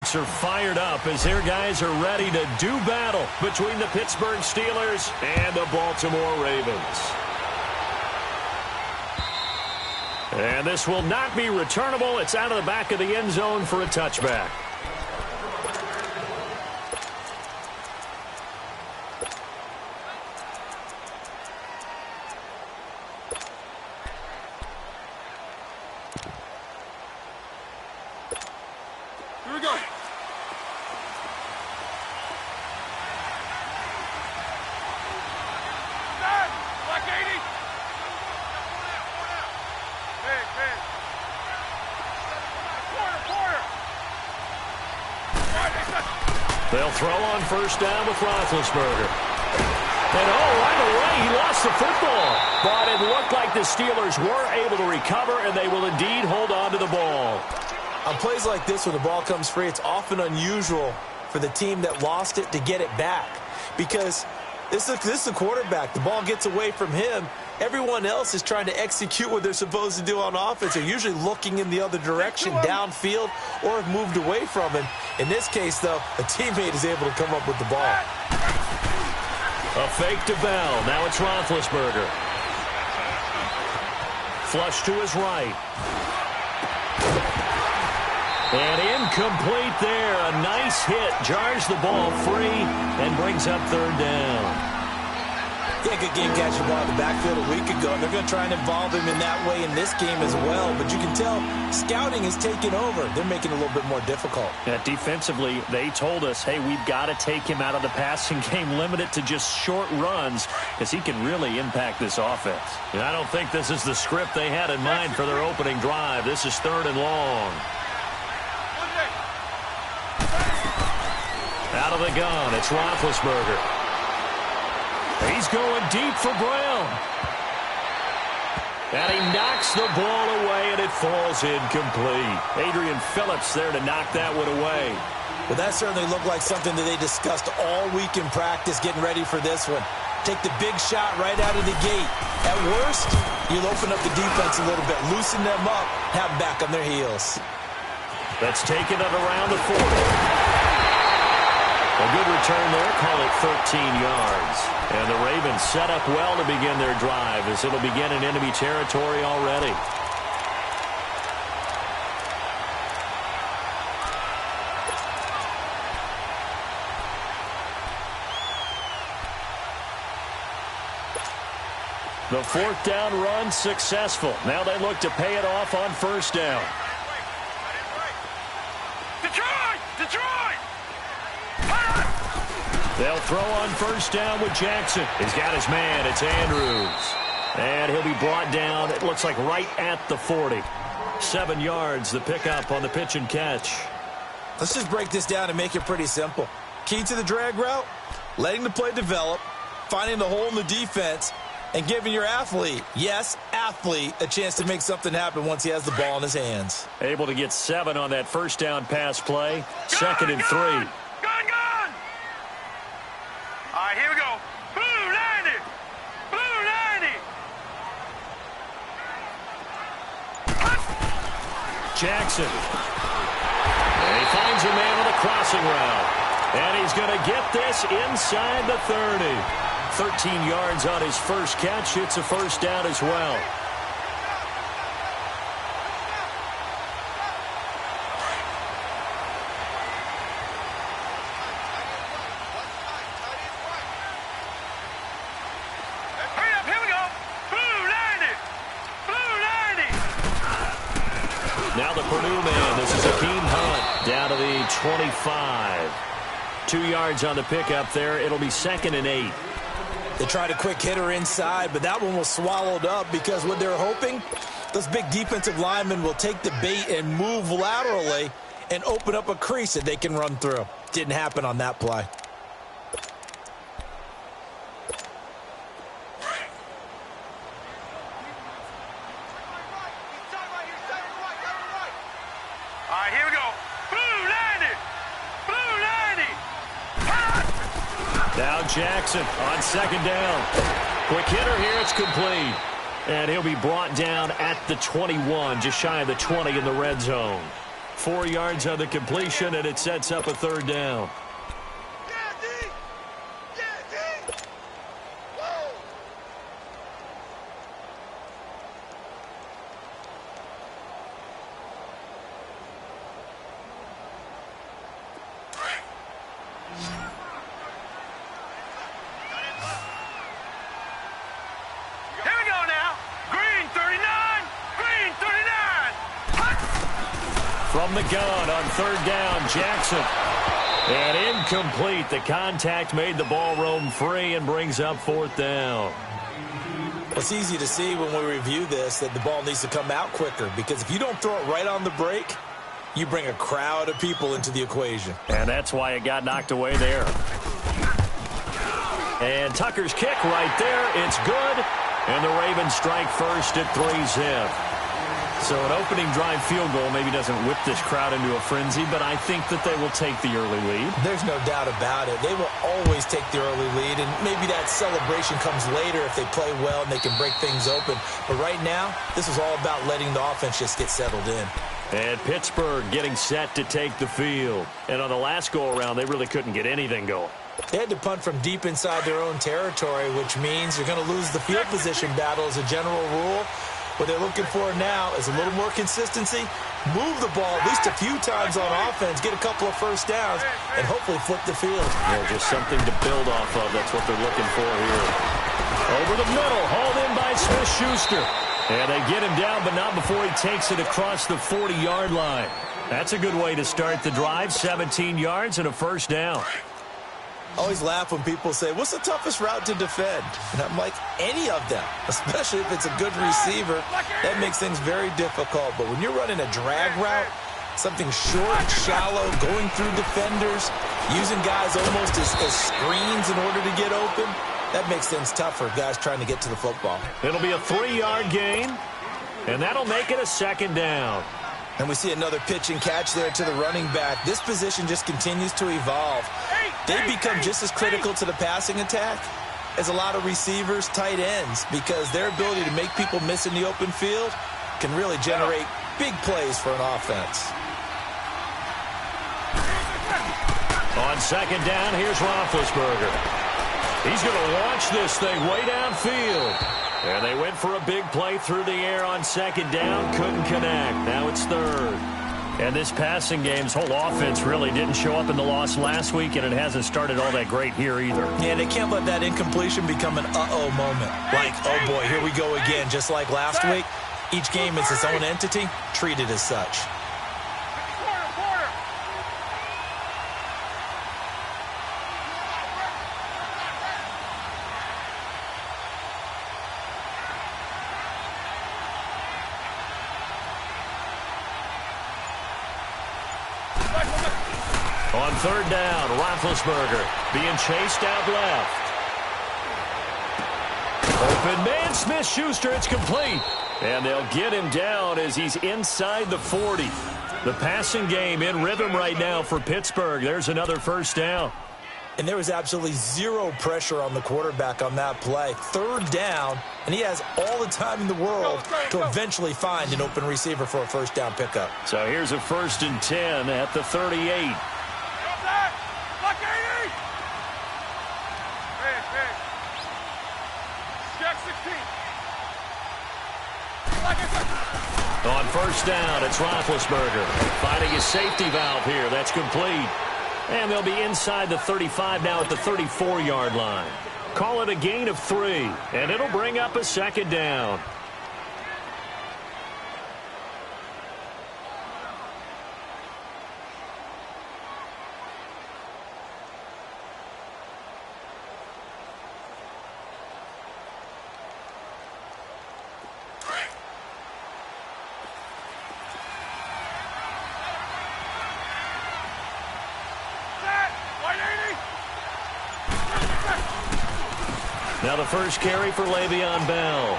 Bucs are fired up as their guys are ready to do battle between the Pittsburgh Steelers and the Baltimore Ravens. And this will not be returnable. It's out of the back of the end zone for a touchback. Here we go. Black 80. They'll throw on first down with Roethlisberger. And right away, he lost the football. But it looked like the Steelers were able to recover, and they will indeed hold on to the ball. On plays like this, when the ball comes free, it's often unusual for the team that lost it to get it back. Because this is the quarterback. The ball gets away from him. Everyone else is trying to execute what they're supposed to do on offense. They're usually looking in the other direction, downfield, or have moved away from him. In this case, though, a teammate is able to come up with the ball. A fake to Bell. Now it's Roethlisberger. Flush to his right. And incomplete there. A nice hit. Jars the ball free and brings up third down. Yeah, good game catching ball in the backfield a week ago. And they're going to try and involve him in that way in this game as well. But you can tell scouting is taking over. They're making it a little bit more difficult. Yeah, defensively, they told us, hey, we've got to take him out of the passing game, limit it to just short runs, because he can really impact this offense. And I don't think this is the script they had in mind for their opening drive. This is 3rd and long. Out of the gun, it's Roethlisberger. He's going deep for Brown. And he knocks the ball away, and it falls incomplete. Adrian Phillips there to knock that one away. Well, that certainly looked like something that they discussed all week in practice, getting ready for this one. Take the big shot right out of the gate. At worst, you'll open up the defense a little bit, loosen them up, have them back on their heels. That's taken it around the 40. A good return there, call it 13 yards. And the Ravens set up well to begin their drive as it'll begin in enemy territory already. The 4th down run successful. Now they look to pay it off on first down. They'll throw on first down with Jackson. He's got his man. It's Andrews. And he'll be brought down, it looks like, right at the 40. 7 yards, the pickup on the pitch and catch. Let's just break this down and make it pretty simple. Key to the drag route, letting the play develop, finding the hole in the defense, and giving your athlete, yes, athlete, a chance to make something happen once he has the ball in his hands. Able to get 7 on that first down pass play. 2nd and 3. All right, here we go. Blue 90. Blue 90. Jackson. And he finds a man on the crossing route. And he's going to get this inside the 30. 13 yards on his first catch. It's a first down as well. Now the Purdue man. This is Akeem Hunt down to the 25. 2 yards on the pickup there. It'll be 2nd and 8. They tried a quick hitter inside, but that one was swallowed up because what they're hoping, those big defensive linemen will take the bait and move laterally and open up a crease that they can run through. Didn't happen on that play. All right, here we go. Blue 90. Blue 90. Now Jackson on 2nd down. Quick hitter here. It's complete. And he'll be brought down at the 21, just shy of the 20 in the red zone. 4 yards on the completion, and it sets up a third down. From the gun on third down, Jackson. And incomplete. The contact made the ball roam free and brings up fourth down. It's easy to see when we review this that the ball needs to come out quicker, because if you don't throw it right on the break, you bring a crowd of people into the equation. And that's why it got knocked away there. And Tucker's kick right there. It's good. And the Ravens strike first at 3-zip. So an opening drive field goal maybe doesn't whip this crowd into a frenzy, but I think that they will take the early lead. There's no doubt about it. They will always take the early lead, and maybe that celebration comes later if they play well and they can break things open. But right now, this is all about letting the offense just get settled in. And Pittsburgh getting set to take the field. And on the last go-around, they really couldn't get anything going. They had to punt from deep inside their own territory, which means you're going to lose the field position battle as a general rule. What they're looking for now is a little more consistency, move the ball at least a few times on offense, get a couple of first downs, and hopefully flip the field. Yeah, just something to build off of. That's what they're looking for here. Over the middle, hauled in by Smith-Schuster. And they get him down, but not before he takes it across the 40-yard line. That's a good way to start the drive, 17 yards and a first down. I always laugh when people say, what's the toughest route to defend? And I'm like, any of them, especially if it's a good receiver. That makes things very difficult. But when you're running a drag route, something short, shallow, going through defenders, using guys almost as screens in order to get open, that makes things tough for guys trying to get to the football. It'll be a 3-yard gain, and that'll make it a second down. And we see another pitch and catch there to the running back. This position just continues to evolve. They become just as critical to the passing attack as a lot of receivers, tight ends, because their ability to make people miss in the open field can really generate big plays for an offense. On second down, here's Roethlisberger. He's going to launch this thing way downfield. And they went for a big play through the air on second down. Couldn't connect. Now it's third. And this passing game's whole offense really didn't show up in the loss last week, and it hasn't started all that great here either. Yeah, they can't let that incompletion become an uh-oh moment. Like, oh boy, here we go again. Just like last week, each game is its own entity, treated as such. On third down, Roethlisberger being chased out left. Open man, Smith-Schuster, it's complete. And they'll get him down as he's inside the 40. The passing game in rhythm right now for Pittsburgh. There's another first down. And there was absolutely zero pressure on the quarterback on that play. Third down, and he has all the time in the world to eventually find an open receiver for a first down pickup. So here's a 1st and 10 at the 38. On first down, it's Roethlisberger finding his safety valve here. That's complete. And they'll be inside the 35 now at the 34-yard line. Call it a gain of 3, and it'll bring up a second down. Now the first carry for Le'Veon Bell.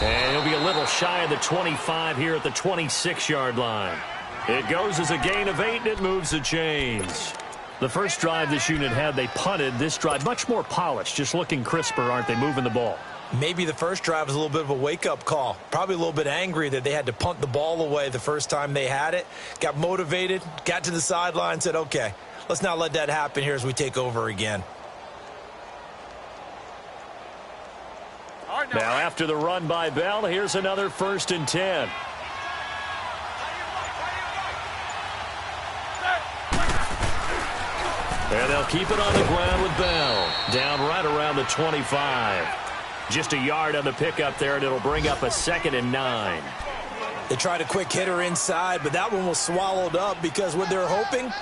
And he'll be a little shy of the 25 here at the 26-yard line. It goes as a gain of 8, and it moves the chains. The first drive this unit had, they punted. This drive, much more polished, just looking crisper, aren't they, moving the ball? Maybe the first drive was a little bit of a wake-up call. Probably a little bit angry that they had to punt the ball away the first time they had it. Got motivated, got to the sideline, said, okay, let's not let that happen here as we take over again. Now after the run by Bell, here's another 1st and 10. And they'll keep it on the ground with Bell. Down right around the 25. Just a yard on the pickup there, and it'll bring up a 2nd and 9. They tried a quick hitter inside, but that one was swallowed up because what they're hoping,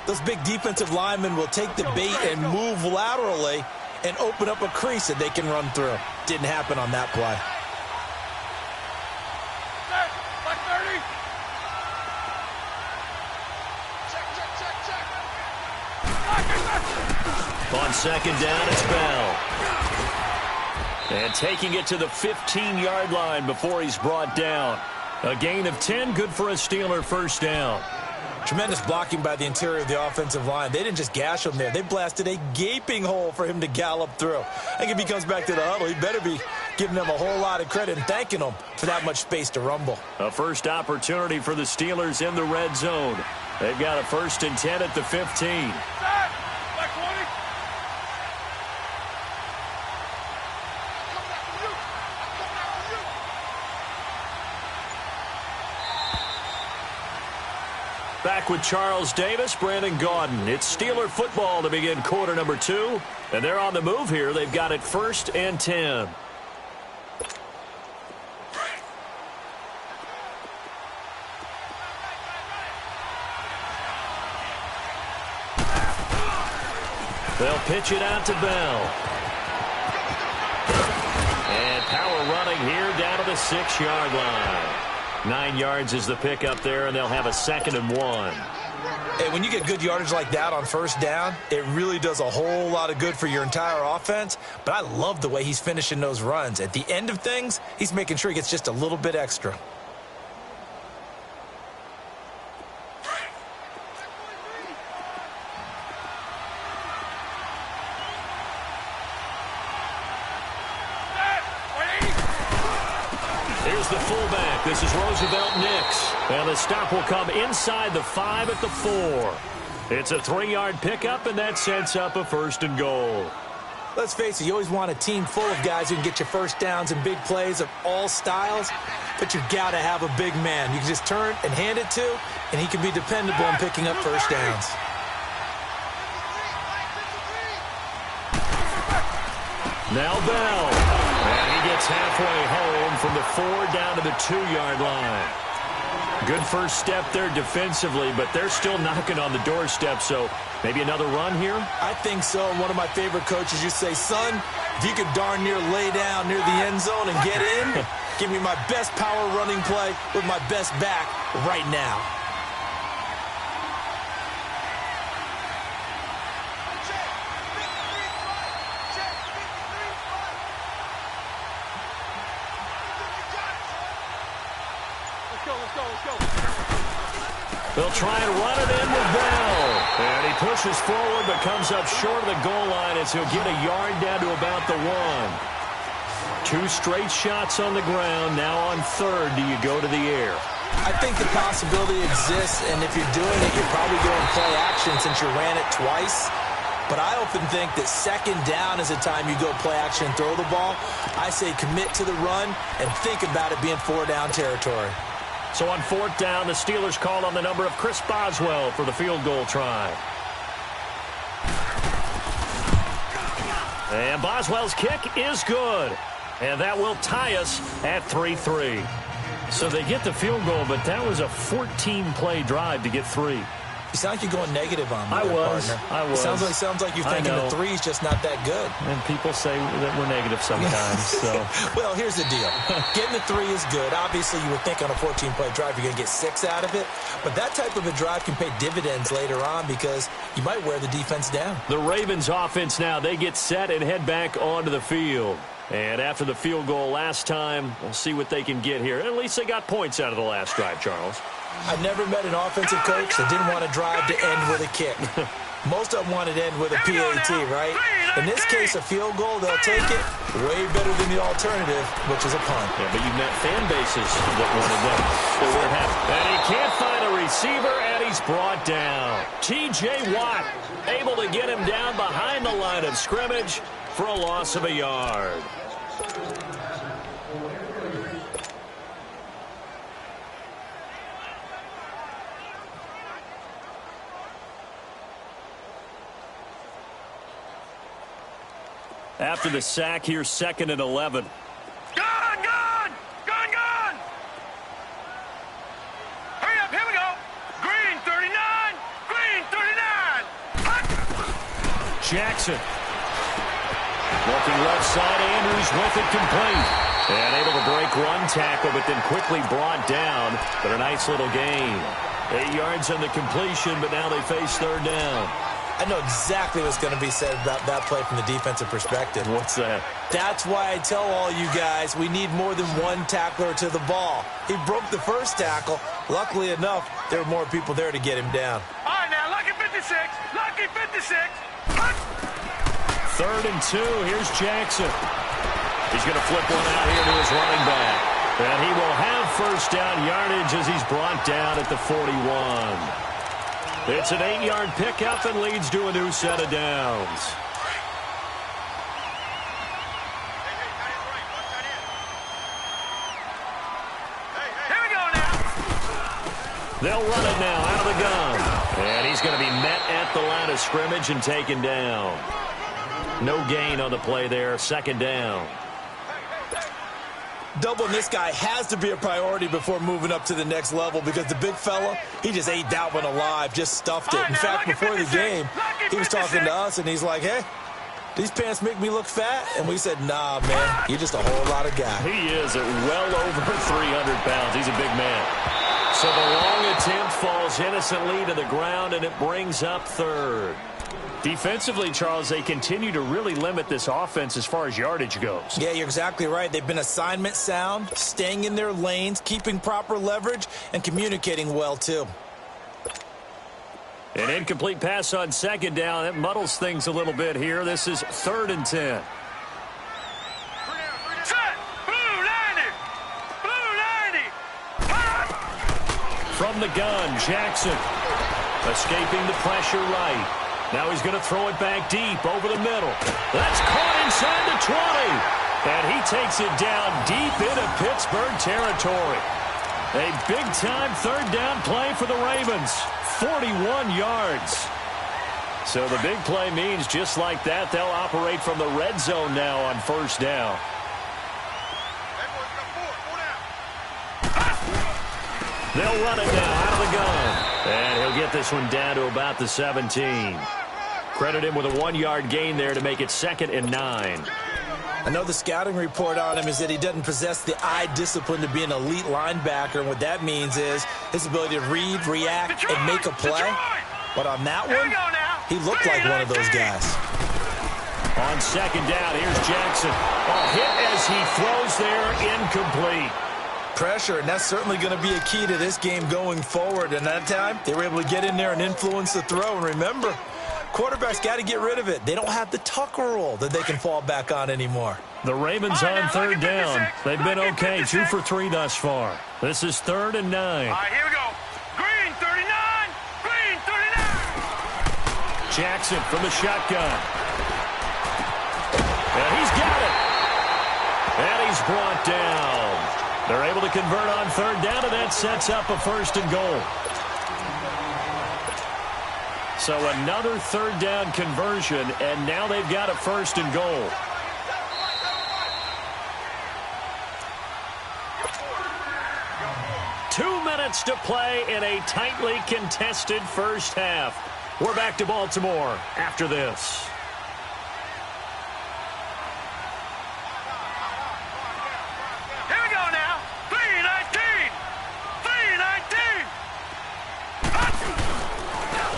those big defensive linemen will take the bait and move laterally and open up a crease that they can run through. Didn't happen on that play. On 2nd down, it's Bell. And taking it to the 15-yard line before he's brought down. A gain of 10, good for a Steeler 1st down. Tremendous blocking by the interior of the offensive line. They didn't just gash him there. They blasted a gaping hole for him to gallop through. I think if he comes back to the huddle, he better be giving them a whole lot of credit and thanking them for that much space to rumble. A first opportunity for the Steelers in the red zone. They've got a 1st and 10 at the 15. Back with Charles Davis, Brandon Gaudin. It's Steeler football to begin quarter number 2. And they're on the move here. They've got it 1st and 10. They'll pitch it out to Bell. And power running here down to the 6-yard line. 9 yards is the pickup there, and they'll have a 2nd and 1. Hey, when you get good yardage like that on 1st down, it really does a whole lot of good for your entire offense. But I love the way he's finishing those runs. At the end of things, he's making sure he gets just a little bit extra. Here's the fullback. This is Roosevelt Nix. And the stop will come inside the 5 at the 4. It's a 3-yard pickup, and that sets up a 1st and goal. Let's face it, you always want a team full of guys who can get you first downs and big plays of all styles, but you've got to have a big man. You can just turn and hand it to, and he can be dependable in picking up first downs. Now Bell. And he gets halfway home from the 4 down to the 2-yard line. Good first step there defensively, but they're still knocking on the doorstep, so maybe another run here? I think so. And one of my favorite coaches used to say, son, if you could darn near lay down near the end zone and get in, give me my best power running play with my best back right now. They'll try and run it in with Bell. And he pushes forward but comes up short of the goal line as he'll get a yard down to about the 1. 2 straight shots on the ground. Now on 3rd, do you go to the air? I think the possibility exists, and if you're doing it, you're probably going play action since you ran it twice. But I often think that 2nd down is the time you go play action and throw the ball. I say commit to the run and think about it being 4-down territory. So on 4th down, the Steelers call on the number of Chris Boswell for the field goal try. And Boswell's kick is good. And that will tie us at 3-3. So they get the field goal, but that was a 14-play drive to get 3. You sound like you're going negative on me, partner. I was. It sounds like you're thinking the 3's just not that good. And people say that we're negative sometimes. So. Well, here's the deal. Getting the 3 is good. Obviously, you would think on a 14-play drive you're going to get 6 out of it. But that type of a drive can pay dividends later on because you might wear the defense down. The Ravens offense now, they get set and head back onto the field. And after the field goal last time, we'll see what they can get here. At least they got points out of the last drive, Charles. I've never met an offensive coach that didn't want to drive to end with a kick. Most of them want to end with a PAT, right? In this case, a field goal, they'll take it way better than the alternative, which is a punt. Yeah, but you've met fan bases that wanted that. And he can't find a receiver, and he's brought down. T.J. Watt able to get him down behind the line of scrimmage for a loss of a yard. After the sack, here's 2nd and 11. Gone! Hurry up, here we go. Green 39. Jackson. Looking left side, Andrews with it complete. And able to break one tackle, but then quickly brought down. But a nice little gain. 8 yards on the completion, but now they face 3rd down. I know exactly what's going to be said about that play from the defensive perspective. What's that? That's why I tell all you guys we need more than one tackler to the ball. He broke the first tackle. Luckily enough, there were more people there to get him down. All right, now, lucky 56. 3rd and 2. Here's Jackson. He's going to flip one out here to his running back. And he will have 1st down yardage as he's brought down at the 41. It's an 8-yard pickup and leads to a new set of downs. Here we go now. They'll run it now out of the gun. And he's going to be met at the line of scrimmage and taken down. No gain on the play there. 2nd down. Doubling this guy has to be a priority before moving up to the next level because the big fella, he just ate that one alive, just stuffed it. In fact, before the game, he was talking to us, and he's like, hey, these pants make me look fat? And we said, nah, man, you're just a whole lot of guy. He is at well over 300 pounds. He's a big man. So the long attempt falls innocently to the ground, and it brings up 3rd. Defensively, Charles, they continue to really limit this offense as far as yardage goes. Yeah, you're exactly right. They've been assignment sound, staying in their lanes, keeping proper leverage, and communicating well, too. An incomplete pass on 2nd down. That muddles things a little bit here. This is 3rd and 10. Set. Blue 90. From the gun, Jackson escaping the pressure right. Now he's going to throw it back deep over the middle. That's caught inside the 20. And he takes it down deep into Pittsburgh territory. A big-time 3rd down play for the Ravens. 41 yards. So the big play means just like that, they'll operate from the red zone now on 1st down. They'll run it now out of the gun. And he'll get this one down to about the 17. Credit him with a 1-yard gain there to make it 2nd and 9. I know the scouting report on him is that he doesn't possess the eye discipline to be an elite linebacker, and what that means is his ability to read, react, and make a play. But on that one, he looked like one of those guys. On 2nd down, here's Jackson. A hit as he throws there, incomplete. Pressure, and that's certainly going to be a key to this game going forward. And that time, they were able to get in there and influence the throw. And remember, quarterbacks got to get rid of it. They don't have the Tucker rule that they can fall back on anymore. The Ravens on 3rd down. They've been okay, 2 for 3 thus far. This is 3rd and 9. All right, here we go. Green 39. Jackson from the shotgun. And he's got it. And he's brought down. They're able to convert on 3rd down, and that sets up a 1st and goal. So another 3rd down conversion, and now they've got a 1st and goal. Two minutes to play in a tightly contested first half. We're back to Baltimore after this. Here we go now. 319.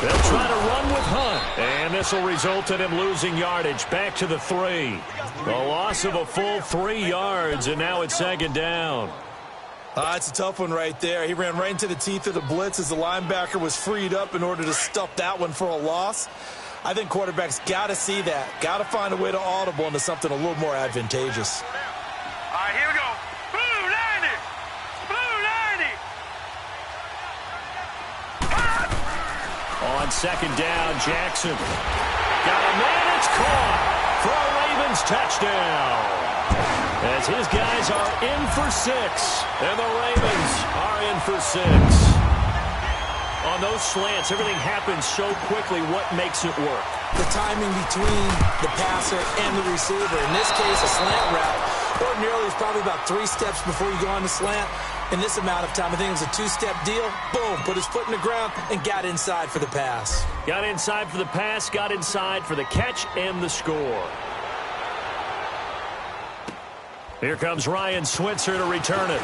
They'll try to run with Hunt, and this will result in him losing yardage back to the 3. A loss of a full 3 yards, and now it's 2nd down. It's a tough one right there. He ran right into the teeth of the blitz as the linebacker was freed up in order to stuff that one for a loss. I think quarterbacks got to see that. Got to find a way to audible into something a little more advantageous. All right, here we go. Blue 90. Blue 90. On second down, Jackson. Got a man, it's caught for a Ravens touchdown. As his guys are in for 6, and the Ravens are in for 6. On those slants, everything happens so quickly. What makes it work? The timing between the passer and the receiver. In this case, a slant route. Ordinarily, it's probably about 3 steps before you go on the slant. In this amount of time, I think it was a 2-step deal. Boom, put his foot in the ground and got inside for the pass. Got inside for the pass, got inside for the catch and the score. Here comes Ryan Switzer to return it.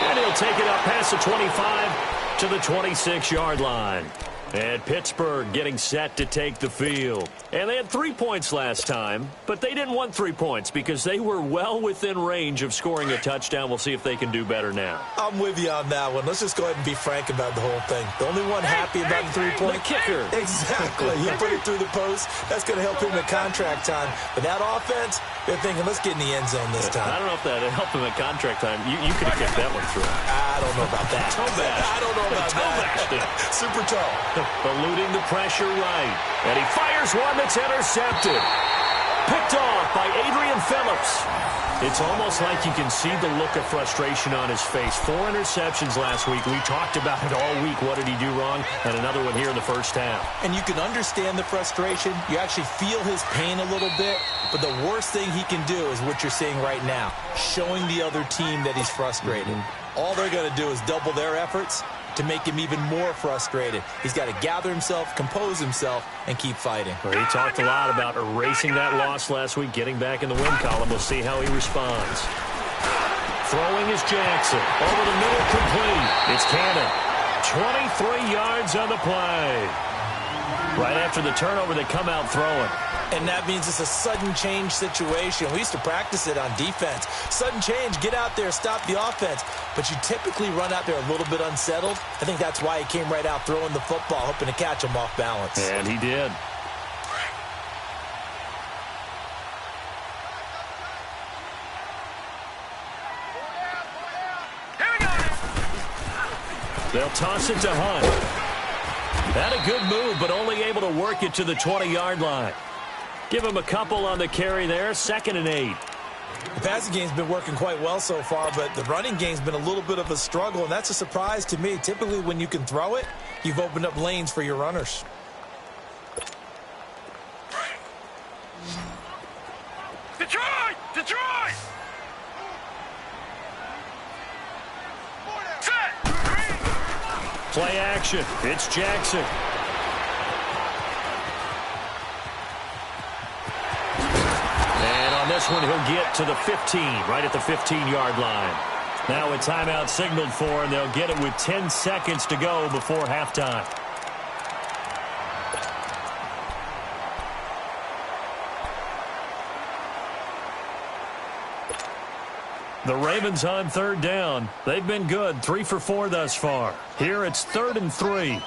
And he'll take it up past the 25 to the 26-yard line. And Pittsburgh getting set to take the field. And they had 3 points last time, but they didn't want 3 points because they were well within range of scoring a touchdown. We'll see if they can do better now. I'm with you on that one. Let's just go ahead and be frank about the whole thing. The only one happy about the 3-point kicker. Exactly. He put it through the post. That's going to help him at contract time. But that offense, they're thinking, let's get in the end zone this time. I don't know if that helped him at contract time. You could have kicked that one through. I don't know about that. I don't know about that. Super tall. Eluding the pressure right. And he fires one that's intercepted. Picked off by Adrian Phillips. It's almost like you can see the look of frustration on his face. 4 interceptions last week. We talked about it all week. What did he do wrong? And another one here in the first half. And you can understand the frustration. You actually feel his pain a little bit. But the worst thing he can do is what you're seeing right now. Showing the other team that he's frustrated. All they're going to do is double their efforts to make him even more frustrated. He's got to gather himself, compose himself, and keep fighting. Well, he talked a lot about erasing that loss last week, getting back in the win column. We'll see how he responds. Throwing is Jackson. Over the middle, complete. It's Cannon. 23 yards on the play. Right after the turnover, they come out throwing. And that means it's a sudden change situation. We used to practice it on defense. Sudden change, get out there, stop the offense. But you typically run out there a little bit unsettled. I think that's why he came right out throwing the football, hoping to catch him off balance. And he did. They'll toss it to Hunt. Had a good move, but only able to work it to the 20-yard line. Give him a couple on the carry there. 2nd and 8. The passing game's been working quite well so far, but the running game's been a little bit of a struggle, and that's a surprise to me. Typically, when you can throw it, you've opened up lanes for your runners. Detroit! Detroit! Set! Play action. It's Jackson. This one he'll get to the 15, right at the 15-yard line. Now a timeout signaled for, and they'll get it with 10 seconds to go before halftime. The Ravens on 3rd down. They've been good, 3 for 4 thus far. Here it's 3rd and 3.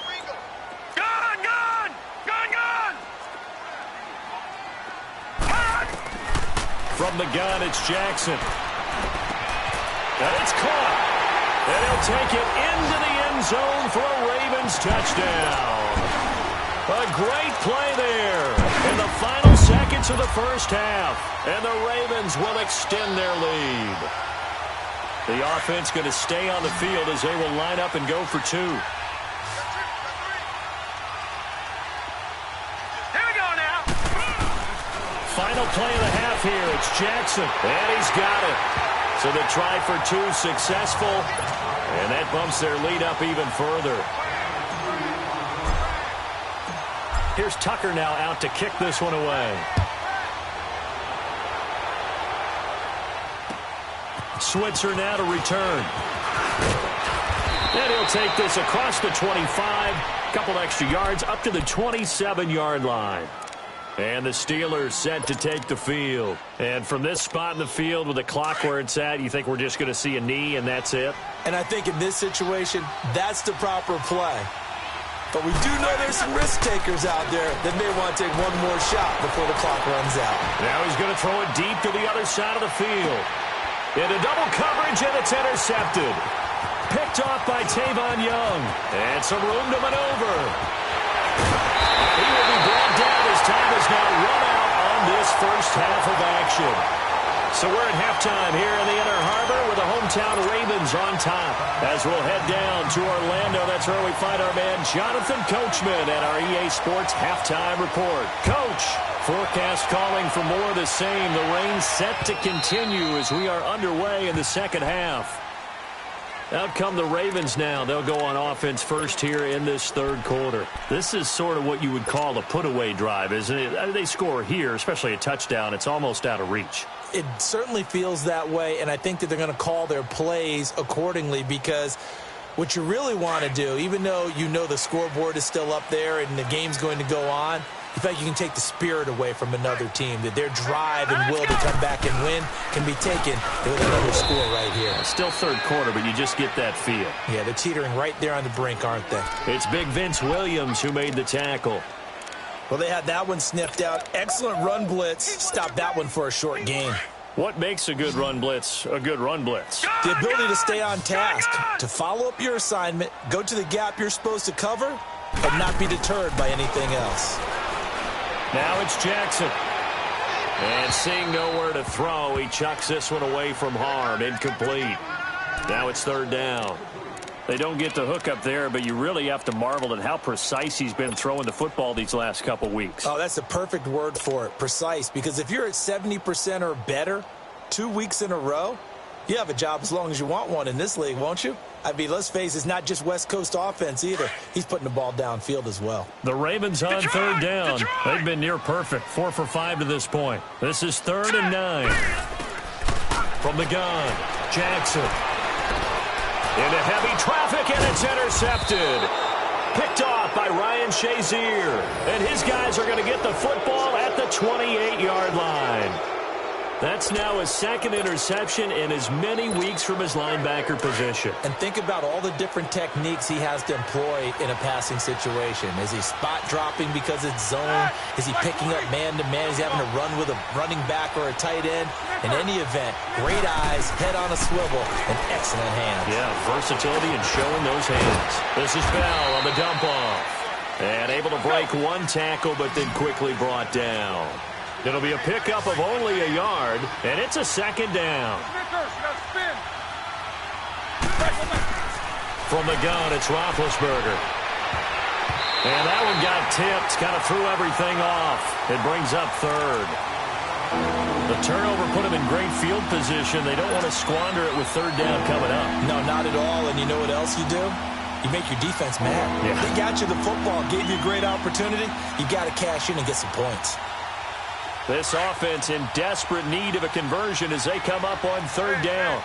From the gun, it's Jackson. And it's caught. And he'll take it into the end zone for a Ravens touchdown. A great play there in the final seconds of the first half. And the Ravens will extend their lead. The offense going to stay on the field as they will line up and go for 2. Final play of the half here. It's Jackson. And he's got it. So the try for 2 successful. And that bumps their lead up even further. Here's Tucker now out to kick this one away. Switzer now to return. And he'll take this across the 25. Couple extra yards up to the 27-yard line. And the Steelers set to take the field. And from this spot in the field with the clock where it's at, you think we're just going to see a knee and that's it? And I think in this situation, that's the proper play. But we do know there's some risk takers out there that may want to take one more shot before the clock runs out. Now he's going to throw it deep to the other side of the field. Into double coverage, and it's intercepted. Picked off by Tavon Young. And some room to maneuver. He will be brought down as time is now run out on this first half of action. So we're at halftime here in the Inner Harbor with the hometown Ravens on top. As we'll head down to Orlando, that's where we find our man Jonathan Coachman at our EA Sports Halftime Report. Coach, forecast calling for more of the same. The rain set to continue as we are underway in the second half. Out come the Ravens now. They'll go on offense first here in this third quarter. This is sort of what you would call a put-away drive, isn't it? They score here, especially a touchdown. It's almost out of reach. It certainly feels that way, and I think that they're going to call their plays accordingly because what you really want to do, even though you know the scoreboard is still up there and the game's going to go on, you feel like you can take the spirit away from another team, that their drive and will to come back and win can be taken with another score right here. Still third quarter, but you just get that feel. Yeah, they're teetering right there on the brink, aren't they? It's big Vince Williams who made the tackle. Well, they had that one sniffed out. Excellent run blitz. Stopped that one for a short gain. What makes a good run blitz a good run blitz? The ability to stay on task, to follow up your assignment, go to the gap you're supposed to cover, but not be deterred by anything else. Now it's Jackson. And seeing nowhere to throw, he chucks this one away from harm. Incomplete. Now it's third down. They don't get the hook up there, but you really have to marvel at how precise he's been throwing the football these last couple weeks. Oh, that's a perfect word for it, precise, because if you're at 70% or better 2 weeks in a row, you have a job as long as you want one in this league, won't you? I mean, let's face it, it's not just West Coast offense either. He's putting the ball downfield as well. The Ravens on third down. They've been near perfect, 4 for 5 to this point. This is 3rd and 9. From the gun, Jackson. Into heavy traffic, and it's intercepted. Picked off by Ryan Shazier. And his guys are going to get the football at the 28-yard line. That's now his second interception in as many weeks from his linebacker position. And think about all the different techniques he has to employ in a passing situation. Is he spot dropping because it's zone? Is he picking up man-to-man? Is he having to run with a running back or a tight end? In any event, great eyes, head on a swivel, and excellent hands. Yeah, versatility and showing those hands. This is Bell on the dump-off. And able to break one tackle, but then quickly brought down. It'll be a pickup of only a yard, and it's a second down. From the gun, it's Roethlisberger. And that one got tipped, kind of threw everything off. It brings up third. The turnover put them in great field position. They don't want to squander it with third down coming up. No, not at all, and you know what else you do? You make your defense mad. Yeah. They got you the football, gave you a great opportunity. You got to cash in and get some points. This offense in desperate need of a conversion as they come up on third down.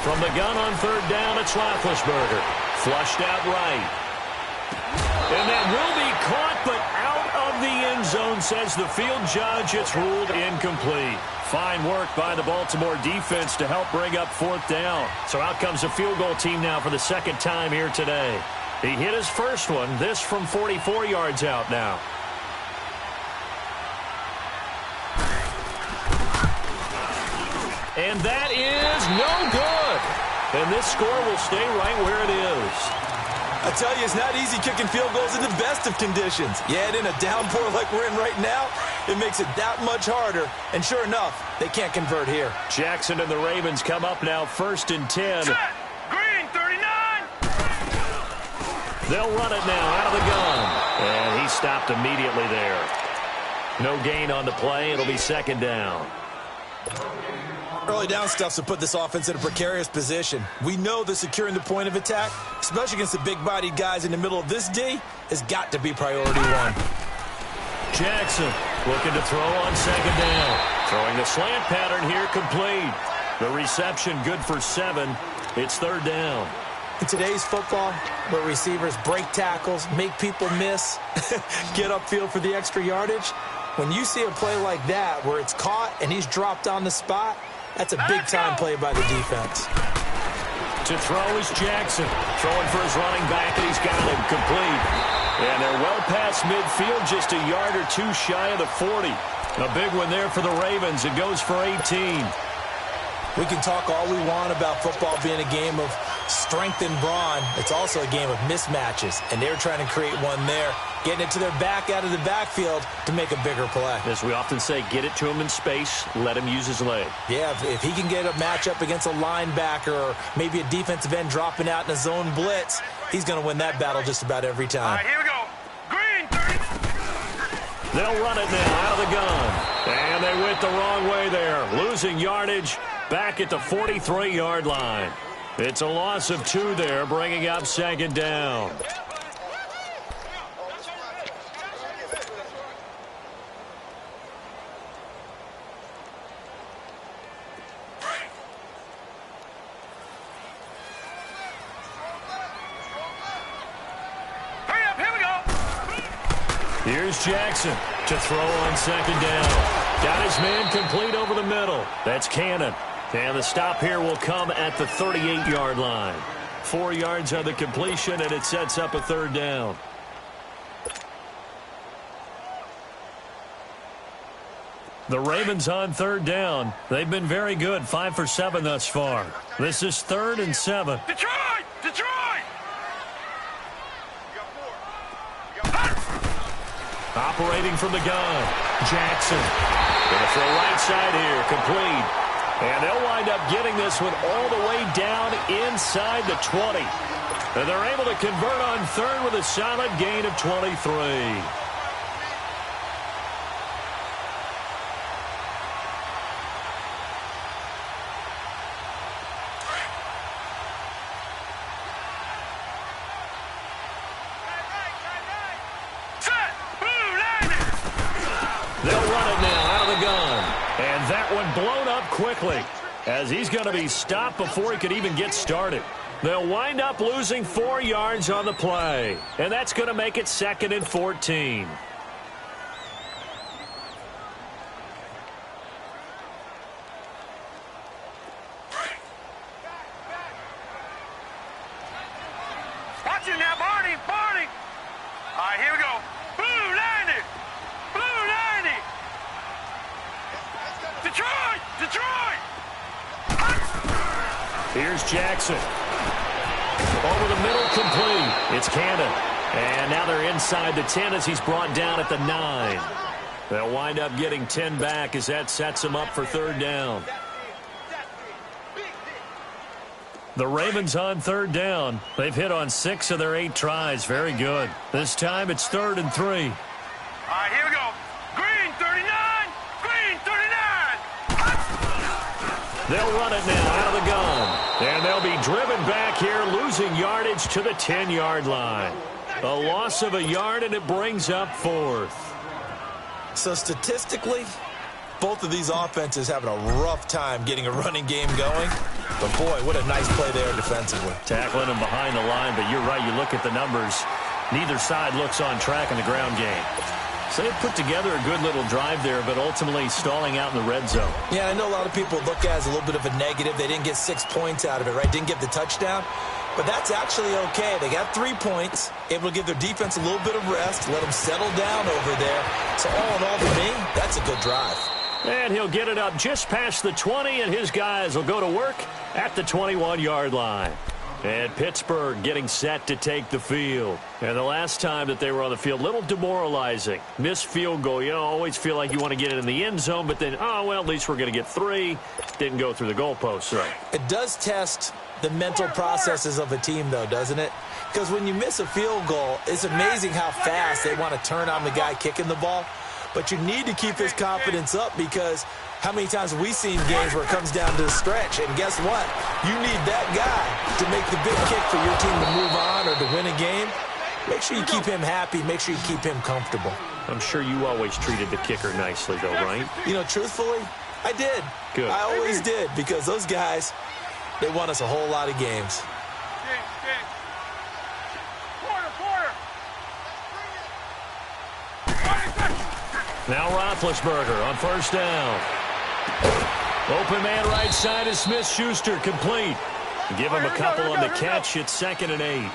From the gun on third down, it's Roethlisberger. Flushed out right. And that will be caught, but out of the end zone, says the field judge. It's ruled incomplete. Fine work by the Baltimore defense to help bring up fourth down. So out comes the field goal team now for the second time here today. He hit his first one, this from 44 yards out now. And that is no good. And this score will stay right where it is. I tell you, it's not easy kicking field goals in the best of conditions. Yet in a downpour like we're in right now, it makes it that much harder. And sure enough, they can't convert here. Jackson and the Ravens come up now 1st and 10. Green, 39. They'll run it now out of the gun. And he stopped immediately there. No gain on the play. It'll be second down. Early down stuff's to put this offense in a precarious position. We know that securing the point of attack, especially against the big-bodied guys in the middle of this D, has got to be priority one. Jackson looking to throw on second down. Throwing the slant pattern here complete. The reception good for 7. It's third down. In today's football, where receivers break tackles, make people miss, get upfield for the extra yardage, when you see a play like that where it's caught and he's dropped on the spot, that's a big-time play by the defense. To throw is Jackson. Throwing for his running back, and he's got him complete. And they're well past midfield, just a yard or two shy of the 40. A big one there for the Ravens. It goes for 18. We can talk all we want about football being a game of strength and brawn. It's also a game of mismatches, and they're trying to create one there, getting it to their back out of the backfield to make a bigger play. As we often say, get it to him in space, let him use his leg. Yeah, if he can get a matchup against a linebacker or maybe a defensive end dropping out in a zone blitz, he's going to win that battle just about every time. All right, here we go. Green 30. They'll run it now out of the gun. And they went the wrong way there, losing yardage back at the 43-yard line. It's a loss of 2 there, bringing up second down. Hurry up, here we go. Here's Jackson to throw on second down. Got his man complete over the middle. That's Cannon. And the stop here will come at the 38-yard line. 4 yards on the completion, and it sets up a third down. The Ravens on third down. They've been very good, 5 for 7 thus far. This is 3rd and 7. Detroit! Detroit! Operating from the gun, Jackson. Going to throw right side here, complete. And they'll wind up getting this one all the way down inside the 20. And they're able to convert on third with a solid gain of 23. They'll run it now out of the gun. And that one blown up quickly as he's going to be stopped before he could even get started. They'll wind up losing 4 yards on the play. And that's going to make it 2nd and 14. Watch it now, Barney, Barney. All right, here we go. Blue 90. Blue 90. Detroit, Detroit. Here's Jackson. Over the middle, complete. It's Cannon. And now they're inside the 10 as he's brought down at the 9. They'll wind up getting 10 back as that sets them up for third down. The Ravens on third down. They've hit on 6 of their 8 tries. Very good. This time it's 3rd and 3. All right, here we go. Green 39. Green 39. They'll run it now out of the gun. And they'll be driven back here, losing yardage to the 10-yard line. A loss of a yard, and it brings up 4th. So statistically, both of these offenses having a rough time getting a running game going. But, boy, what a nice play there defensively. Tackling him behind the line, but you're right. You look at the numbers. Neither side looks on track in the ground game. So they put together a good little drive there, but ultimately stalling out in the red zone. Yeah, I know a lot of people look at it as a little bit of a negative. They didn't get 6 points out of it, right? Didn't get the touchdown. But that's actually okay. They got 3 points, able to give their defense a little bit of rest, let them settle down over there. So all in all, for me, that's a good drive. And he'll get it up just past the 20, and his guys will go to work at the 21-yard line. And Pittsburgh getting set to take the field. And the last time that they were on the field, a little demoralizing. Missed field goal. You know, always feel like you want to get it in the end zone, but then, oh, well, at least we're going to get 3. Didn't go through the goalpost, so. It does test the mental processes of a team, though, doesn't it? Because when you miss a field goal, it's amazing how fast they want to turn on the guy kicking the ball. But you need to keep his confidence up because how many times have we seen games where it comes down to the stretch? And guess what? You need that guy to make the big kick for your team to move on or to win a game. Make sure you keep him happy. Make sure you keep him comfortable. I'm sure you always treated the kicker nicely, though, right? You know, truthfully, I did. Good. I always did because those guys, they won us a whole lot of games. Now Roethlisberger on first down. Open man right side is Smith-Schuster, complete. Give him a couple on the catch. It's 2nd and 8.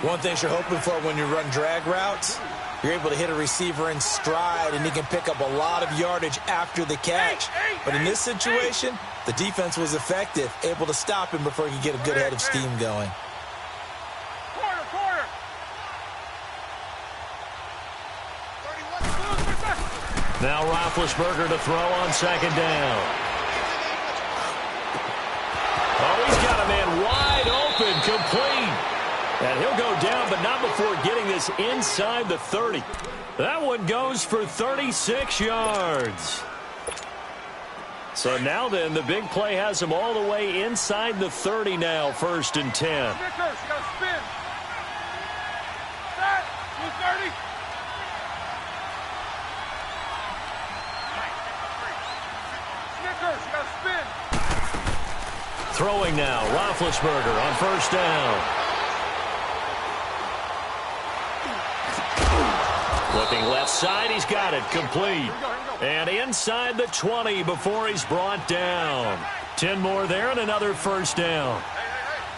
One thing you're hoping for when you run drag routes, you're able to hit a receiver in stride, and he can pick up a lot of yardage after the catch. But in this situation, the defense was effective, able to stop him before he could get a good head of steam going. Now Roethlisberger to throw on 2nd down. Oh, he's got a man wide open, complete. And he'll go down, but not before getting this inside the 30. That one goes for 36 yards. So now then, the big play has him all the way inside the 30 now, 1st and 10. Throwing now, Roethlisberger on first down. Looking left side, he's got it, complete. And inside the 20 before he's brought down. 10 more there and another first down.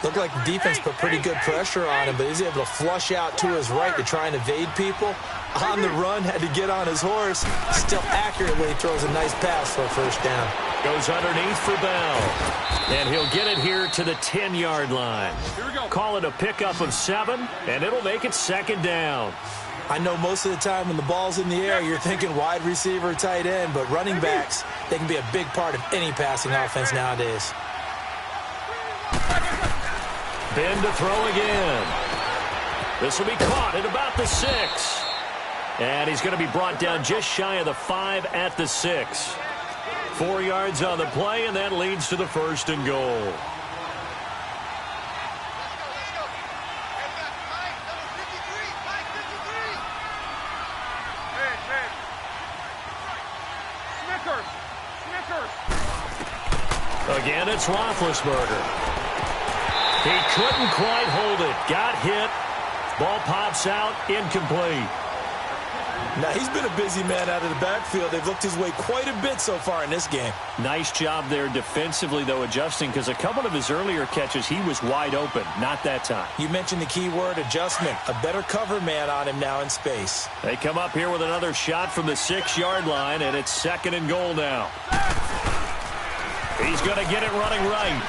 Looked like the defense put pretty good pressure on him, but he's able to flush out to his right to try and evade people. On the run, had to get on his horse. Still accurately throws a nice pass for a first down. Goes underneath for Bell. And he'll get it here to the 10-yard line. Call it a pickup of 7, and it'll make it 2nd down. I know most of the time when the ball's in the air, you're thinking wide receiver, tight end, but running backs, they can be a big part of any passing offense nowadays. Ben to throw again. This will be caught at about the 6. And he's going to be brought down just shy of the 5 at the 6. 4 yards on the play, and that leads to the 1st and goal. Again, it's Roethlisberger. He couldn't quite hold it. Got hit. Ball pops out. Incomplete. Now, he's been a busy man out of the backfield. They've looked his way quite a bit so far in this game. Nice job there defensively, though, adjusting, because a couple of his earlier catches, he was wide open. Not that time. You mentioned the key word, adjustment. A better cover man on him now in space. They come up here with another shot from the 6-yard line, and it's 2nd and goal now. He's going to get it running right.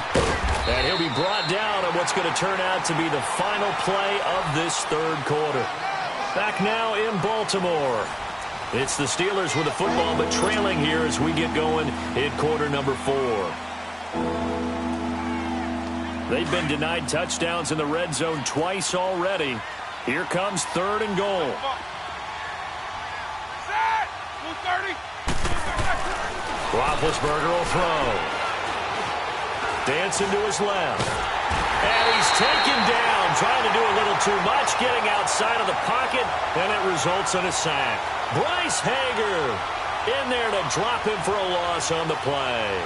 And he'll be brought down on what's going to turn out to be the final play of this 3rd quarter. Back now in Baltimore. It's the Steelers with the football, but trailing here as we get going in quarter number 4. They've been denied touchdowns in the red zone twice already. Here comes 3rd and goal. Roethlisberger will throw. Dancing to his left. And he's taken down, trying to do a little too much, getting outside of the pocket, and it results in a sack. Bryce Hager in there to drop him for a loss on the play.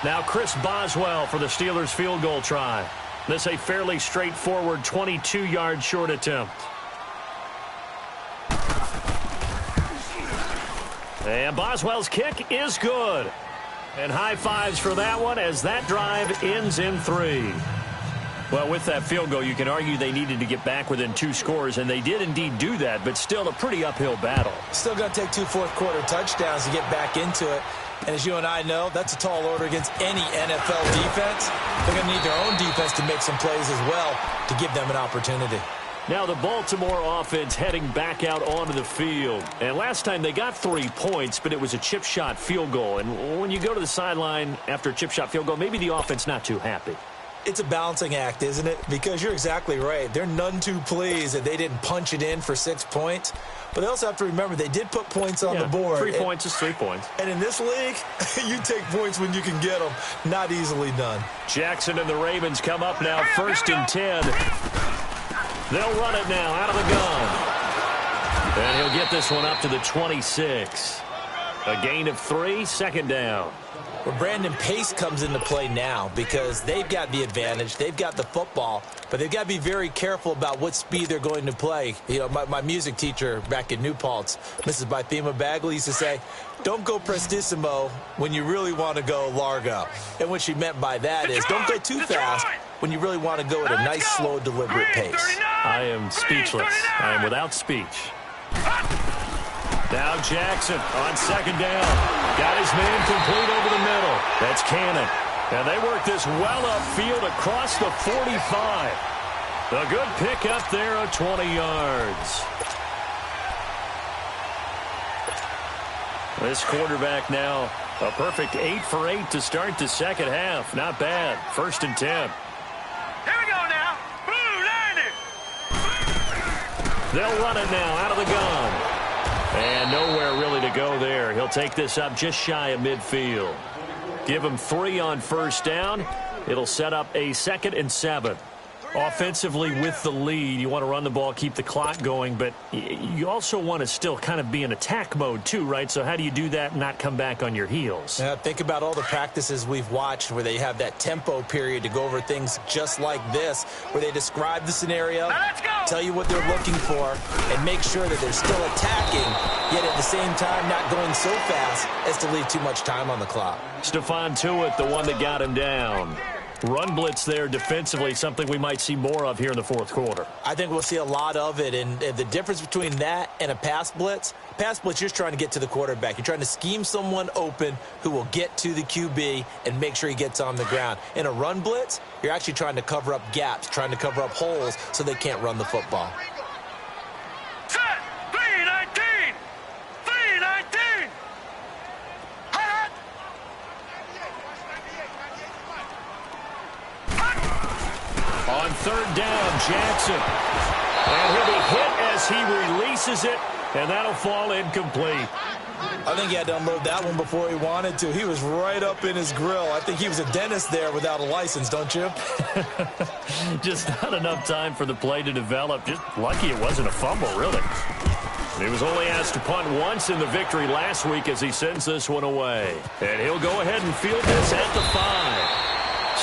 Now Chris Boswell for the Steelers field goal try. This a fairly straightforward 22-yard short attempt. And Boswell's kick is good. And high fives for that one as that drive ends in 3. Well, with that field goal, you can argue they needed to get back within 2 scores, and they did indeed do that, but still a pretty uphill battle. Still going to take 2 fourth-quarter touchdowns to get back into it. And as you and I know, that's a tall order against any NFL defense. They're going to need their own defense to make some plays as well to give them an opportunity. Now the Baltimore offense heading back out onto the field. And last time they got 3 points, but it was a chip shot field goal. And when you go to the sideline after a chip shot field goal, maybe the offense not too happy. It's a balancing act, isn't it? Because you're exactly right. They're none too pleased that they didn't punch it in for 6 points. But they also have to remember they did put points on the board. 3 points is 3 points. And in this league, you take points when you can get them. Not easily done. Jackson and the Ravens come up now, 1st and 10. They'll run it now out of the gun. They'll get this one up to the 26. A gain of 3, second down. Well, Brandon, pace comes into play now because they've got the advantage. They've got the football, but they've got to be very careful about what speed they're going to play. You know, my music teacher back in New Paltz, Mrs. Bythema Bagley, used to say, don't go prestissimo when you really want to go largo. And what she meant by that is don't go too fast when you really want to go at a nice, slow, deliberate pace. I am speechless. I am without speech. Now Jackson on second down. Got his man complete over the middle. That's Cannon. And they work this well upfield across the 45. A good pick up there of 20 yards. This quarterback now a perfect 8 for 8 to start the second half. Not bad. 1st and 10. Here we go now. Blue line it. They'll run it now out of the gun. And nowhere really to go there. He'll take this up just shy of midfield. Give him 3 on 1st down. It'll set up a 2nd and 7. Offensively with the lead, you want to run the ball, keep the clock going, but you also want to still kind of be in attack mode too, right? So how do you do that and not come back on your heels? Think about all the practices we've watched where they have that tempo period to go over things just like this, where they describe the scenario, tell you what they're looking for, and make sure that they're still attacking, yet at the same time not going so fast as to leave too much time on the clock. Stephon Tuitt, the one that got him down. Run blitz there defensively, something we might see more of here in the 4th quarter. I think we'll see a lot of it, and the difference between that and a pass blitz, you're just trying to get to the quarterback. You're trying to scheme someone open who will get to the QB and make sure he gets on the ground. In a run blitz, you're actually trying to cover up gaps, trying to cover up holes so they can't run the football. Set. 319. 319. Hot. On 3rd down, Jackson. And he'll be hit as he releases it, and that'll fall incomplete. I think he had to unload that one before he wanted to. He was right up in his grill. I think he was a dentist there without a license, don't you? Just not enough time for the play to develop. Just lucky it wasn't a fumble, really. He was only asked to punt once in the victory last week as he sends this one away. And he'll go ahead and field this at the 5.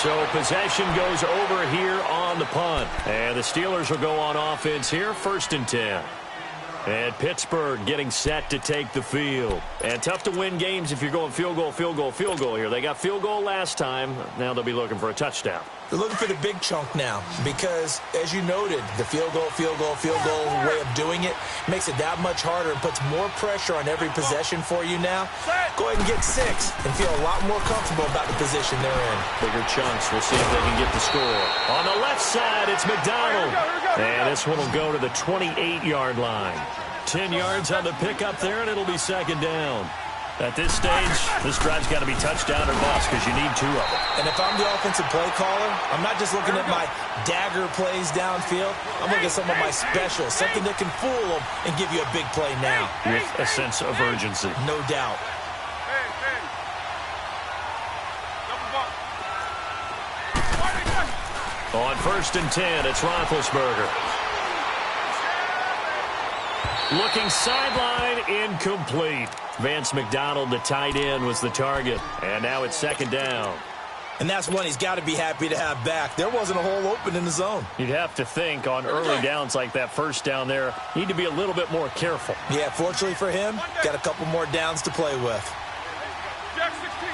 So possession goes over here on the punt. And the Steelers will go on offense here, 1st and 10. And Pittsburgh getting set to take the field. And tough to win games if you're going field goal, field goal, field goal here. They got field goal last time. Now they'll be looking for a touchdown. They're looking for the big chunk now because, as you noted, the field goal way of doing it makes it that much harder and puts more pressure on every possession for you now. Go ahead and get 6 and feel a lot more comfortable about the position they're in. Bigger chunks. We'll see if they can get the score. On the left side, it's McDonald. And this one will go to the 28-yard line. 10 yards on the pickup there, and it'll be 2nd down. At this stage, this drive's got to be touchdown or bust because you need 2 of them. And if I'm the offensive play caller, I'm not just looking at my dagger plays downfield. I'm looking at some of my specials, something that can fool them and give you a big play now. With a sense of urgency. No doubt. Hey. On 1st and 10, it's Roethlisberger. Looking sideline, incomplete. Vance McDonald, the tight end, was the target. And now it's 2nd down. And that's one he's got to be happy to have back. There wasn't a hole open in the zone. You'd have to think on early downs like that 1st down there, need to be a little bit more careful. Yeah, fortunately for him, got a couple more downs to play with. Jack 16.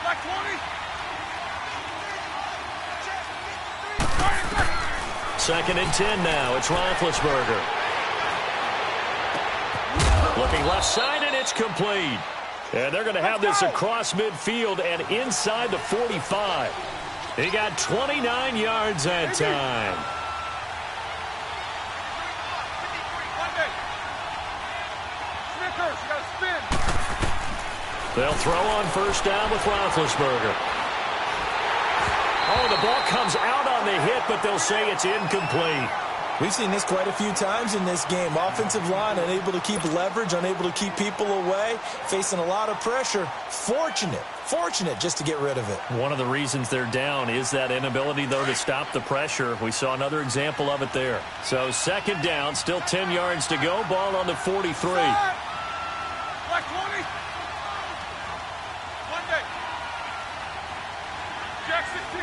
Black 20. 2nd and 10 now. It's Roethlisberger. Looking left side, and it's complete. And they're going to have this across midfield and inside the 45. He got 29 yards that time. They'll throw on 1st down with Roethlisberger. Oh, the ball comes out on the hit, but they'll say it's incomplete. We've seen this quite a few times in this game. Offensive line unable to keep leverage, unable to keep people away, facing a lot of pressure. Fortunate Fortunate just to get rid of it. One of the reasons they're down is that inability, though, to stop the pressure. We saw another example of it there. So second down, still 10 yards to go. Ball on the 43. Black 20. Monday. Jack 16.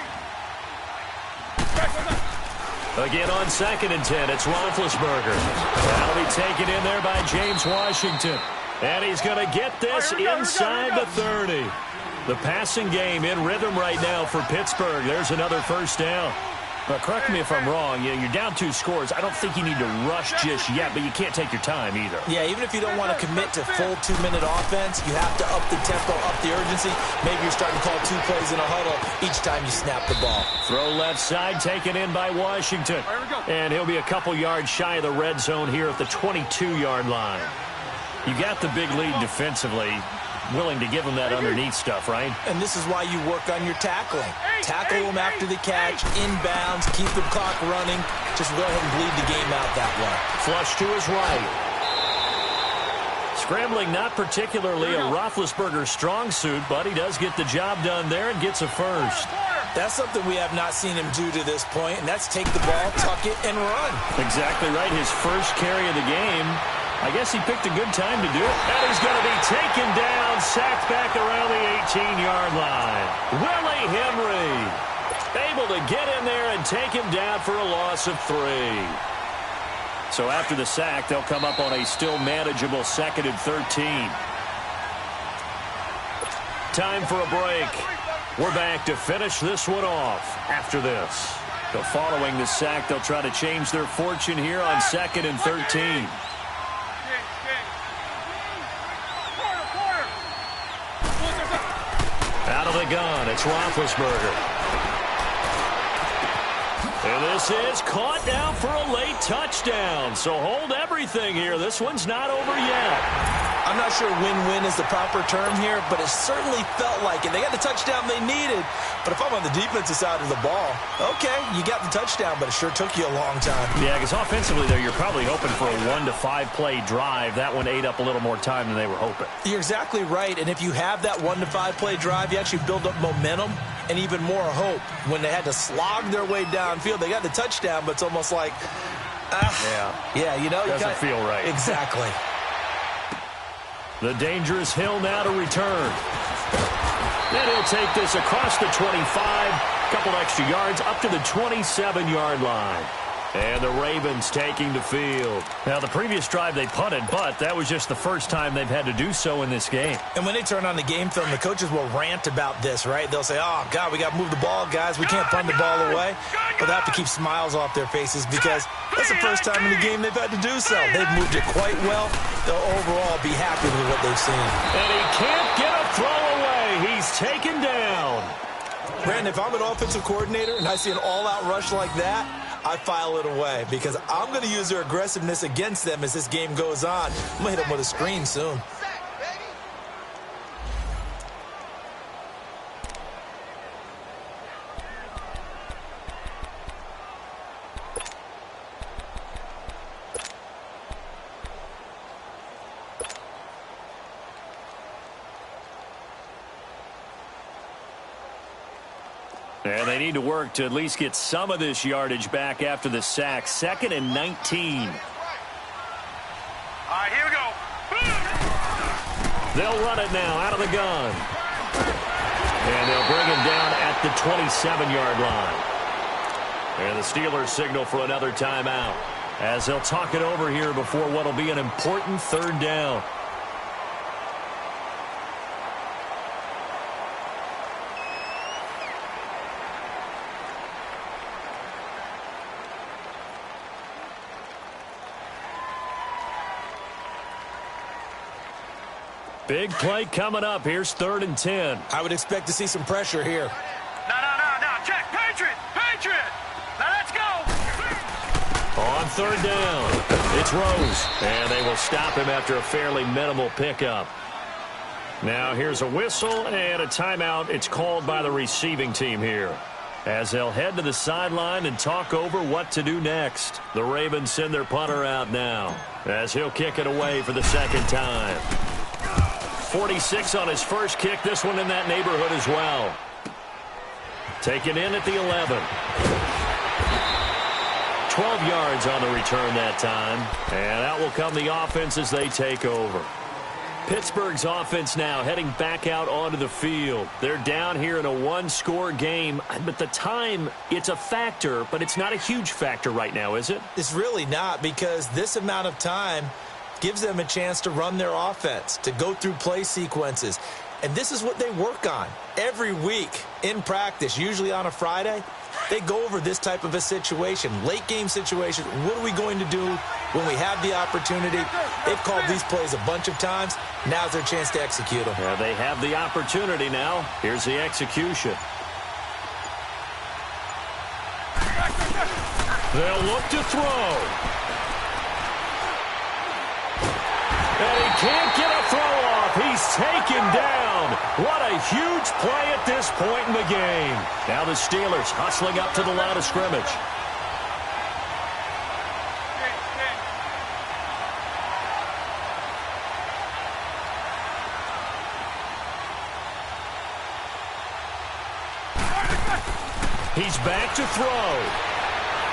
Again on 2nd and 10, it's Roethlisberger. That'll be taken in there by James Washington. And he's going to get this inside the 30. The passing game in rhythm right now for Pittsburgh. There's another first down. But correct me if I'm wrong. You're down 2 scores. I don't think you need to rush just yet, but you can't take your time either. Yeah, even if you don't want to commit to full 2-minute offense, you have to up the tempo, up the urgency. Maybe you're starting to call 2 plays in a huddle each time you snap the ball. Throw left side, taken in by Washington. And he'll be a couple yards shy of the red zone here at the 22-yard line. You got the big lead defensively. Willing to give them that underneath stuff, right? And this is why you work on your tackling. Tackle them after the catch, inbounds, keep the clock running. Just go ahead and bleed the game out that way. Flush to his right. Scrambling not particularly a Roethlisberger strong suit, but he does get the job done there and gets a first. That's something we have not seen him do to this point, and that's take the ball, tuck it, and run. Exactly right. His first carry of the game. I guess he picked a good time to do it. And he's going to be taken down, sacked back around the 18-yard line. Willie Henry able to get in there and take him down for a loss of 3. So after the sack, they'll come up on a still manageable 2nd and 13. Time for a break. We're back to finish this one off after this. So following the sack, they'll try to change their fortune here on 2nd and 13. Out of the gun, it's Roethlisberger. And this is caught down for a late touchdown. So hold everything here. This one's not over yet. I'm not sure win-win is the proper term here, but it certainly felt like it. They got the touchdown they needed, but if I'm on the defensive side of the ball, okay, you got the touchdown, but it sure took you a long time. Yeah, because offensively, though, you're probably hoping for a 1 to 5 play drive. That one ate up a little more time than they were hoping. You're exactly right, and if you have that 1 to 5 play drive, you actually build up momentum and even more hope. When they had to slog their way downfield, they got the touchdown, but it's almost like, yeah, you know, doesn't feel right. Exactly. The dangerous Hill now to return. Then he'll take this across the 25, couple extra yards up to the 27-yard line. And the Ravens taking the field. Now, the previous drive they punted, but that was just the first time they've had to do so in this game. And when they turn on the game film, the coaches will rant about this, right? They'll say, oh, God, we got to move the ball, guys. We can't punt the ball away. But they have to keep smiles off their faces because that's the first time in the game they've had to do so. They've moved it quite well. They'll overall be happy with what they've seen. And he can't get a throw away. He's taken down. Brandon, if I'm an offensive coordinator and I see an all-out rush like that, I file it away because I'm going to use their aggressiveness against them as this game goes on. I'm going to hit them with a screen soon. And they need to work to at least get some of this yardage back after the sack. 2nd and 19. All right, here we go. They'll run it now out of the gun. And they'll bring him down at the 27-yard line. And the Steelers signal for another timeout as they'll talk it over here before what will be an important 3rd down. Big play coming up. Here's 3rd and 10. I would expect to see some pressure here. No. Check. Patriot. Now let's go. On 3rd down, it's Rose. And they will stop him after a fairly minimal pickup. Now here's a whistle and a timeout. It's called by the receiving team here, as they'll head to the sideline and talk over what to do next. The Ravens send their punter out now, as he'll kick it away for the 2nd time. 46 on his first kick. This one in that neighborhood as well. Taken in at the 11. 12 yards on the return that time. And out will come the offense as they take over. Pittsburgh's offense now heading back out onto the field. They're down here in a one-score game. But the time, it's a factor, but it's not a huge factor right now, is it? It's really not, because this amount of time gives them a chance to run their offense, to go through play sequences. And this is what they work on every week in practice, usually on a Friday. They go over this type of a situation, late game situation. What are we going to do when we have the opportunity? They've called these plays a bunch of times. Now's their chance to execute them. Yeah, they have the opportunity now. Here's the execution. They'll look to throw. And he can't get a throw off. He's taken down. What a huge play at this point in the game. Now the Steelers hustling up to the line of scrimmage. He's back to throw.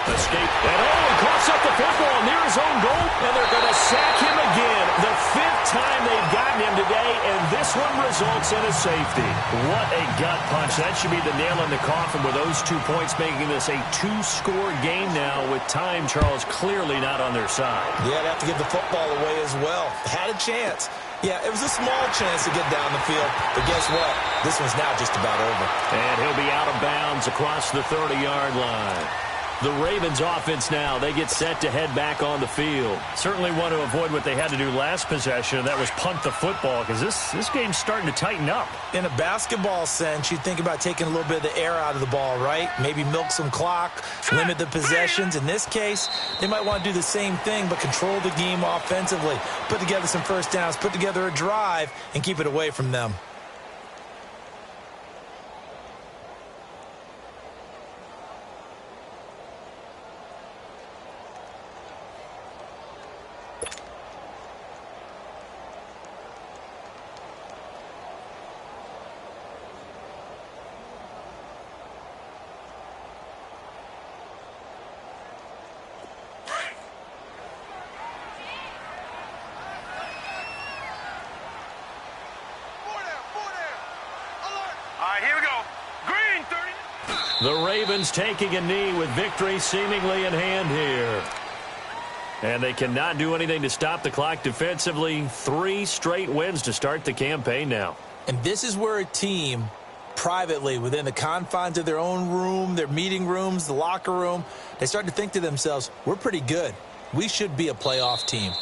Escape. And coughs up the football near his own goal, and they're going to sack him again. The 5th time they've gotten him today, and this one results in a safety. What a gut punch. That should be the nail in the coffin with those 2 points, making this a 2-score game now with time, Charles, clearly not on their side. Yeah, they have to give the football away as well. Had a chance. Yeah, it was a small chance to get down the field, but guess what? This one's now just about over. And he'll be out of bounds across the 30-yard line. The Ravens offense now, they get set to head back on the field. Certainly want to avoid what they had to do last possession, and that was punt the football, because this game's starting to tighten up. In a basketball sense, you think about taking a little bit of the air out of the ball, right? Maybe milk some clock, limit the possessions. In this case, they might want to do the same thing, but control the game offensively. Put together some first downs, put together a drive, and keep it away from them. Here we go. Green, 30. The Ravens taking a knee with victory seemingly in hand here. And they cannot do anything to stop the clock defensively. 3 straight wins to start the campaign now. And this is where a team, privately, within the confines of their own room, their meeting rooms, the locker room, they start to think to themselves, we're pretty good. We should be a playoff team.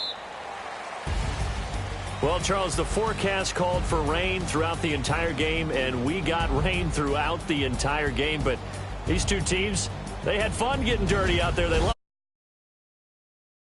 Well, Charles, the forecast called for rain throughout the entire game, and we got rain throughout the entire game. But these two teams, they had fun getting dirty out there. They